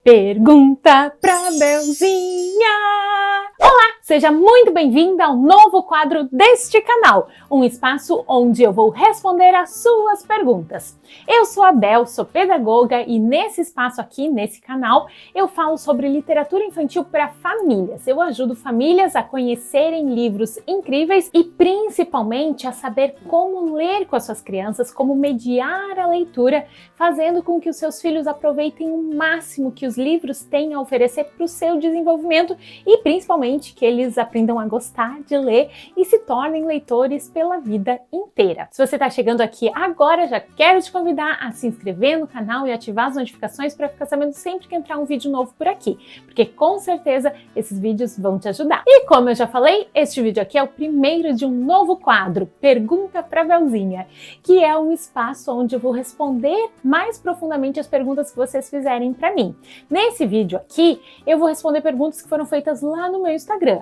Pergunta pra Belzinha! Olá, seja muito bem-vinda ao novo quadro deste canal, um espaço onde eu vou responder as suas perguntas. Eu sou a Bel, sou pedagoga e nesse espaço aqui, nesse canal, eu falo sobre literatura infantil para famílias. Eu ajudo famílias a conhecerem livros incríveis e principalmente a saber como ler com as suas crianças, como mediar a leitura, fazendo com que os seus filhos aproveitem o máximo que os livros têm a oferecer para o seu desenvolvimento e principalmente que eles aprendam a gostar de ler e se tornem leitores pela vida inteira. Se você está chegando aqui agora, já quero te convidar a se inscrever no canal e ativar as notificações para ficar sabendo sempre que entrar um vídeo novo por aqui, porque com certeza esses vídeos vão te ajudar. E como eu já falei, este vídeo aqui é o primeiro de um novo quadro, Pergunta pra Belzinha, que é um espaço onde eu vou responder mais profundamente as perguntas que vocês fizerem para mim. Nesse vídeo aqui, eu vou responder perguntas que foram feitas lá no meu Instagram,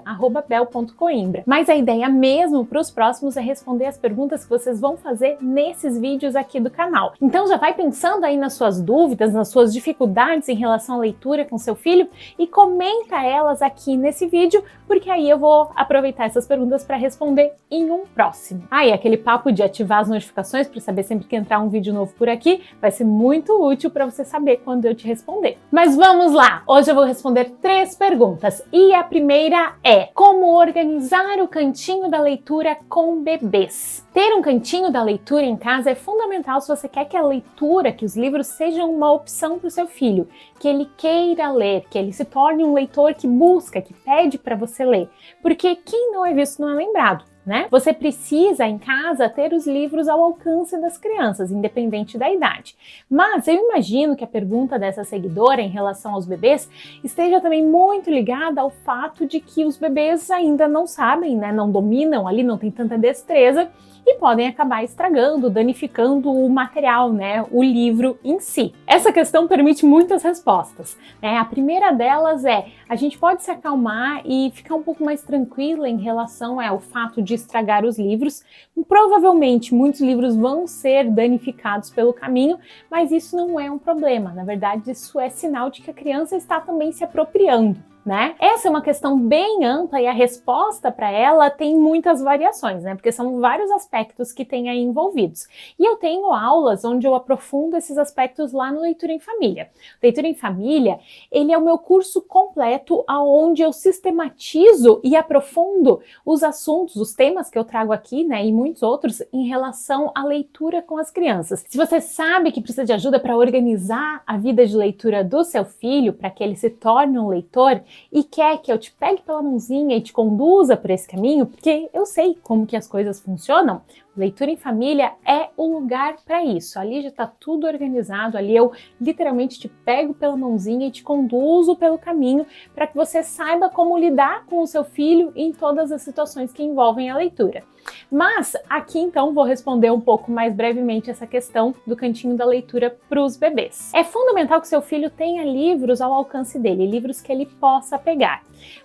@bel.coimbra. Mas a ideia mesmo para os próximos é responder as perguntas que vocês vão fazer nesses vídeos aqui do canal. Então já vai pensando aí nas suas dúvidas, nas suas dificuldades em relação à leitura com seu filho e comenta elas aqui nesse vídeo, porque aí eu vou aproveitar essas perguntas para responder em um próximo. E aquele papo de ativar as notificações para saber sempre que entrar um vídeo novo por aqui vai ser muito útil para você saber quando eu te responder. Mas vamos lá! Hoje eu vou responder 3 perguntas e a primeira é: como organizar o cantinho da leitura com bebês? Ter um cantinho da leitura em casa é fundamental se você quer que a leitura, que os livros sejam uma opção para o seu filho, que ele queira ler, que ele se torne um leitor que busca, que pede para você ler. Porque quem não é visto não é lembrado, né? Você precisa em casa ter os livros ao alcance das crianças, independente da idade. Mas eu imagino que a pergunta dessa seguidora em relação aos bebês esteja também muito ligada ao fato de que os bebês ainda não sabem, né? Não dominam ali, não tem tanta destreza e podem acabar estragando, danificando o material, né, o livro em si. Essa questão permite muitas respostas, né? A primeira delas é: a gente pode se acalmar e ficar um pouco mais tranquila em relação ao fato de estragar os livros. Provavelmente muitos livros vão ser danificados pelo caminho, mas isso não é um problema. Na verdade, isso é sinal de que a criança está também se apropriando, né? Essa é uma questão bem ampla e a resposta para ela tem muitas variações, né? Porque são vários aspectos que tem aí envolvidos. E eu tenho aulas onde eu aprofundo esses aspectos lá no Leitura em Família. Leitura em Família, ele é o meu curso completo onde eu sistematizo e aprofundo os assuntos, os temas que eu trago aqui, né? E muitos outros em relação à leitura com as crianças. Se você sabe que precisa de ajuda para organizar a vida de leitura do seu filho, para que ele se torne um leitor, e quer que eu te pegue pela mãozinha e te conduza por esse caminho, porque eu sei como que as coisas funcionam, Leitura em Família é o lugar para isso. Ali já está tudo organizado, ali eu literalmente te pego pela mãozinha e te conduzo pelo caminho para que você saiba como lidar com o seu filho em todas as situações que envolvem a leitura. Mas aqui então vou responder um pouco mais brevemente essa questão do cantinho da leitura para os bebês. É fundamental que seu filho tenha livros ao alcance dele, livros que ele possa pegar.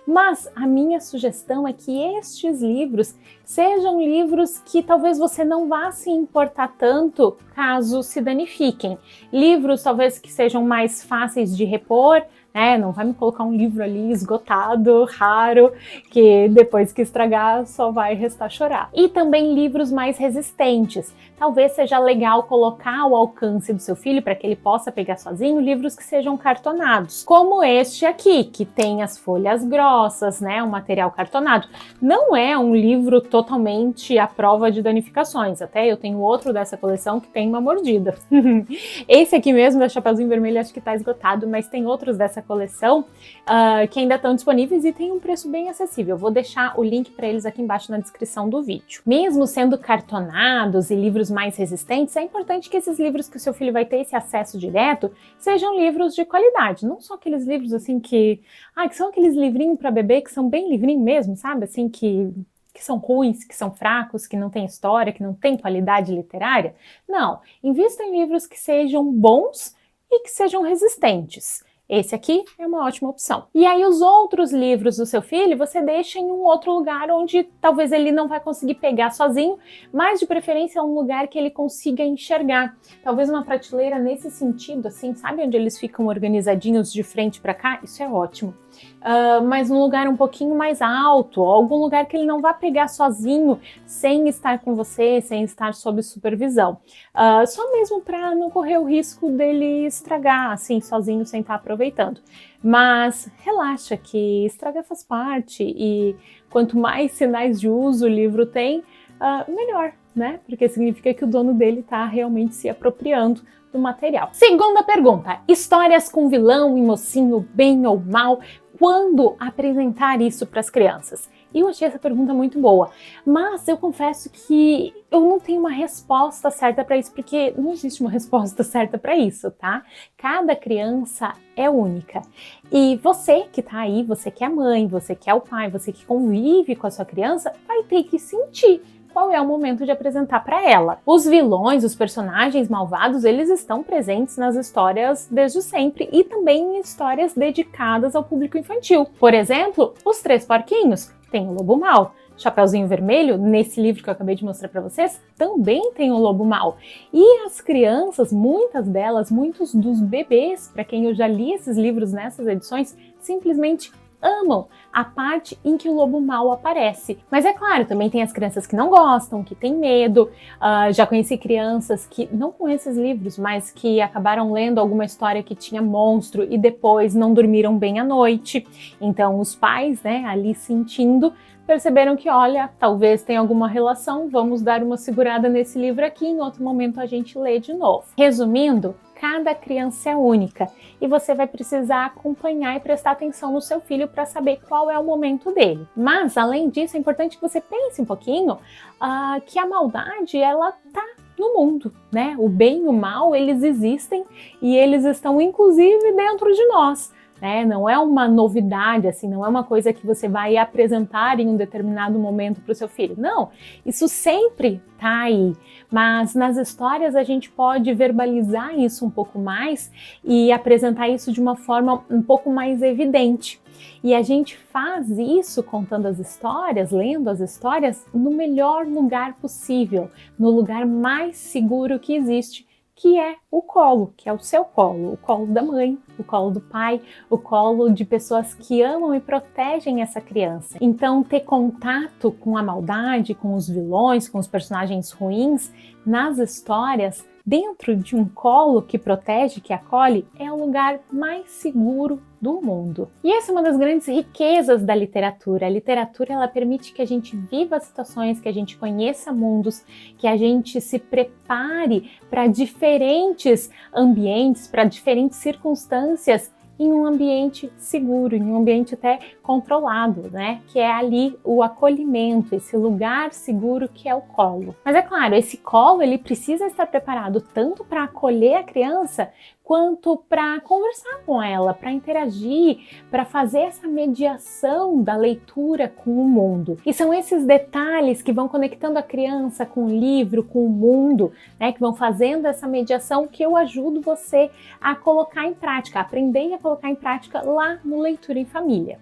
Mas a minha sugestão é que estes livros sejam livros que talvez você não vá se importar tanto caso se danifiquem. Livros talvez que sejam mais fáceis de repor, né? Não vai me colocar um livro ali esgotado, raro, que depois que estragar só vai restar chorar. E também livros mais resistentes. Talvez seja legal colocar ao alcance do seu filho, para que ele possa pegar sozinho, livros que sejam cartonados, como este aqui, que tem as folhas grossas, né? Um material cartonado. Não é um livro totalmente à prova de danificações, até eu tenho outro dessa coleção que tem uma mordida. Esse aqui mesmo, da Chapeuzinho Vermelho, acho que está esgotado, mas tem outros dessa coleção que ainda estão disponíveis e tem um preço bem acessível. Eu vou deixar o link para eles aqui embaixo na descrição do vídeo. Mesmo sendo cartonados e livros mais resistentes, é importante que esses livros que o seu filho vai ter esse acesso direto sejam livros de qualidade, não só aqueles livros assim que são aqueles livrinhos para bebê que são bem livrinho mesmo, sabe? Assim que são ruins, que são fracos, que não têm história, que não têm qualidade literária. Não, invista em livros que sejam bons e que sejam resistentes. Esse aqui é uma ótima opção. E aí os outros livros do seu filho você deixa em um outro lugar onde talvez ele não vai conseguir pegar sozinho, mas de preferência um lugar que ele consiga enxergar. Talvez uma prateleira nesse sentido, assim, sabe onde eles ficam organizadinhos de frente para cá? Isso é ótimo. Mas num lugar um pouquinho mais alto, algum lugar que ele não vá pegar sozinho, sem estar com você, sem estar sob supervisão. Só mesmo para não correr o risco dele estragar, assim, sozinho, sem estar aproveitando. Mas relaxa que estragar faz parte e quanto mais sinais de uso o livro tem, melhor, né? Porque significa que o dono dele está realmente se apropriando do material. Segunda pergunta, histórias com vilão e mocinho, bem ou mal, quando apresentar isso para as crianças? E eu achei essa pergunta muito boa, mas eu confesso que eu não tenho uma resposta certa para isso, porque não existe uma resposta certa para isso, tá? Cada criança é única. E você que tá aí, você que é mãe, você que é o pai, você que convive com a sua criança, vai ter que sentir qual é o momento de apresentar para ela. Os vilões, os personagens malvados, eles estão presentes nas histórias desde sempre e também em histórias dedicadas ao público infantil. Por exemplo, Os Três Porquinhos tem o lobo mau. Chapeuzinho Vermelho, nesse livro que eu acabei de mostrar para vocês, também tem o lobo mau. E as crianças, muitas delas, muitos dos bebês, para quem eu já li esses livros nessas edições, simplesmente amam a parte em que o lobo mau aparece. Mas é claro, também tem as crianças que não gostam, que têm medo. Já conheci crianças que, não com esses livros, mas que acabaram lendo alguma história que tinha monstro e depois não dormiram bem à noite. Então os pais, né, ali sentindo, perceberam que, olha, talvez tenha alguma relação, vamos dar uma segurada nesse livro aqui, em outro momento a gente lê de novo. Resumindo, cada criança é única e você vai precisar acompanhar e prestar atenção no seu filho para saber qual é o momento dele. Mas, além disso, é importante que você pense um pouquinho que a maldade, ela tá no mundo, né? O bem e o mal, eles existem e eles estão, inclusive, dentro de nós. Não é uma novidade, assim, não é uma coisa que você vai apresentar em um determinado momento para o seu filho. Não, isso sempre tá aí, mas nas histórias a gente pode verbalizar isso um pouco mais e apresentar isso de uma forma um pouco mais evidente. E a gente faz isso contando as histórias, lendo as histórias, no melhor lugar possível, no lugar mais seguro que existe, que é o colo, que é o seu colo, o colo da mãe, o colo do pai, o colo de pessoas que amam e protegem essa criança. Então, ter contato com a maldade, com os vilões, com os personagens ruins nas histórias, dentro de um colo que protege, que acolhe, é o lugar mais seguro do mundo. E essa é uma das grandes riquezas da literatura. A literatura, ela permite que a gente viva situações, que a gente conheça mundos, que a gente se prepare para diferentes ambientes, para diferentes circunstâncias, em um ambiente seguro, em um ambiente até controlado, né? Que é ali o acolhimento, esse lugar seguro que é o colo. Mas é claro, esse colo ele precisa estar preparado tanto para acolher a criança, quanto para conversar com ela, para interagir, para fazer essa mediação da leitura com o mundo. E são esses detalhes que vão conectando a criança com o livro, com o mundo, né, que vão fazendo essa mediação que eu ajudo você a colocar em prática, a aprender e a colocar em prática lá no Leitura em Família.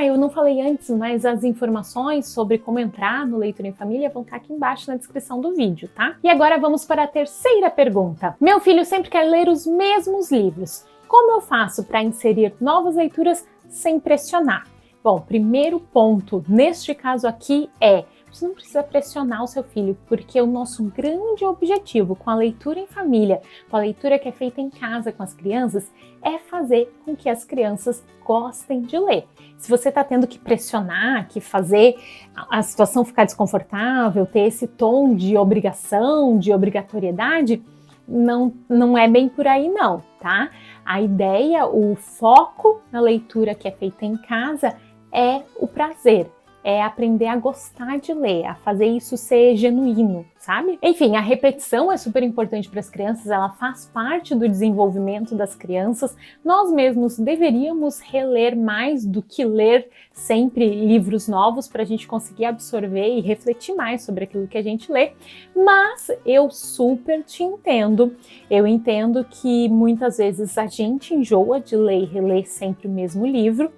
Eu não falei antes, mas as informações sobre como entrar no Leitura em Família vão estar aqui embaixo na descrição do vídeo, tá? E agora vamos para a terceira pergunta. Meu filho sempre quer ler os mesmos livros. Como eu faço para inserir novas leituras sem pressionar? Bom, primeiro ponto neste caso aqui é: você não precisa pressionar o seu filho, porque o nosso grande objetivo com a leitura em família, com a leitura que é feita em casa com as crianças, é fazer com que as crianças gostem de ler. Se você está tendo que pressionar, que fazer a situação ficar desconfortável, ter esse tom de obrigação, de obrigatoriedade, não é bem por aí não, tá? A ideia, o foco na leitura que é feita em casa é o prazer, é aprender a gostar de ler, a fazer isso ser genuíno, sabe? Enfim, a repetição é super importante para as crianças, ela faz parte do desenvolvimento das crianças. Nós mesmos deveríamos reler mais do que ler sempre livros novos para a gente conseguir absorver e refletir mais sobre aquilo que a gente lê, mas eu super te entendo. Eu entendo que muitas vezes a gente enjoa de ler e reler sempre o mesmo livro.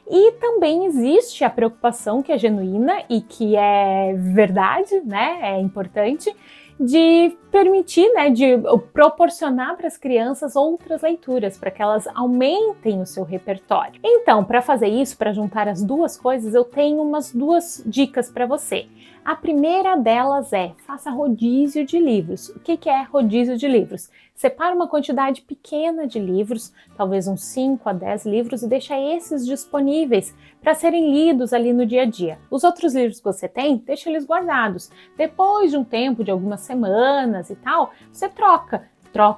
E também existe a preocupação que é genuína e que é verdade, né? É importante, de permitir, né, de proporcionar para as crianças outras leituras, para que elas aumentem o seu repertório. Então, para fazer isso, para juntar as duas coisas, eu tenho umas duas dicas para você. A primeira delas é, faça rodízio de livros. O que é rodízio de livros? Separa uma quantidade pequena de livros, talvez uns 5 a 10 livros, e deixa esses disponíveis para serem lidos ali no dia a dia. Os outros livros que você tem, deixa eles guardados. Depois de um tempo, de algumas semanas e tal, você troca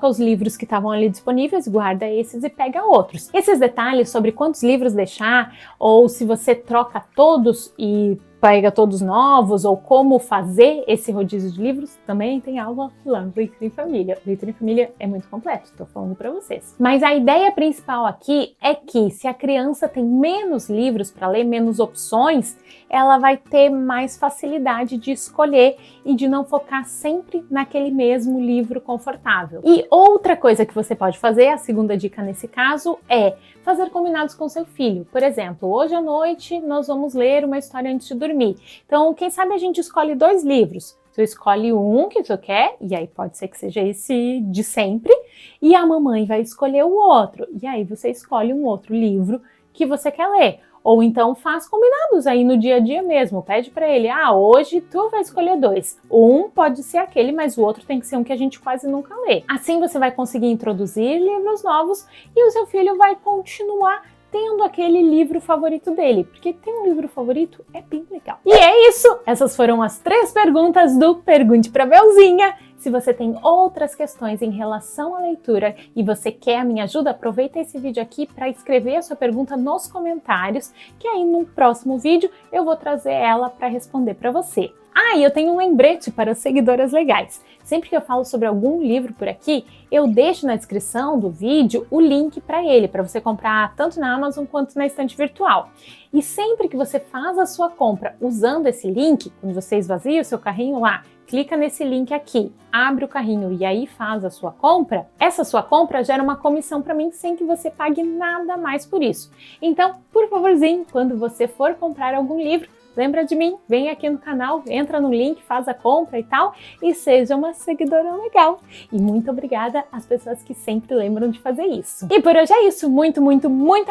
os livros que estavam ali disponíveis, guarda esses e pega outros. Esses detalhes sobre quantos livros deixar, ou se você troca todos e pega todos novos, ou como fazer esse rodízio de livros, também tem aula lá no Leitura em Família. Leitura em Família é muito completo, estou falando para vocês. Mas a ideia principal aqui é que se a criança tem menos livros para ler, menos opções, ela vai ter mais facilidade de escolher e de não focar sempre naquele mesmo livro confortável. E outra coisa que você pode fazer, a segunda dica nesse caso, é fazer combinados com seu filho. Por exemplo, hoje à noite nós vamos ler uma história antes de dormir. Então, quem sabe a gente escolhe 2 livros. Você escolhe um que você quer, e aí pode ser que seja esse de sempre, e a mamãe vai escolher o outro. E aí você escolhe um outro livro que você quer ler. Ou então faz combinados aí no dia a dia mesmo. Pede para ele, hoje tu vai escolher 2. Um pode ser aquele, mas o outro tem que ser um que a gente quase nunca lê. Assim você vai conseguir introduzir livros novos e o seu filho vai continuar tendo aquele livro favorito dele, porque ter um livro favorito é bem legal. E é isso! Essas foram as 3 perguntas do Pergunte pra Belzinha. Se você tem outras questões em relação à leitura e você quer a minha ajuda, aproveita esse vídeo aqui para escrever a sua pergunta nos comentários, que aí no próximo vídeo eu vou trazer ela para responder para você. E eu tenho um lembrete para as seguidoras legais. Sempre que eu falo sobre algum livro por aqui, eu deixo na descrição do vídeo o link para ele, para você comprar tanto na Amazon quanto na estante virtual. E sempre que você faz a sua compra usando esse link, quando você esvazia o seu carrinho lá, clica nesse link aqui, abre o carrinho e aí faz a sua compra, essa sua compra gera uma comissão para mim sem que você pague nada mais por isso. Então, por favorzinho, quando você for comprar algum livro, lembra de mim, vem aqui no canal, entra no link, faz a compra e tal, e seja uma seguidora legal. E muito obrigada às pessoas que sempre lembram de fazer isso. E por hoje é isso, muito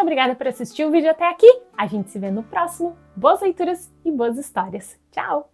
obrigada por assistir o vídeo até aqui. A gente se vê no próximo. Boas leituras e boas histórias. Tchau!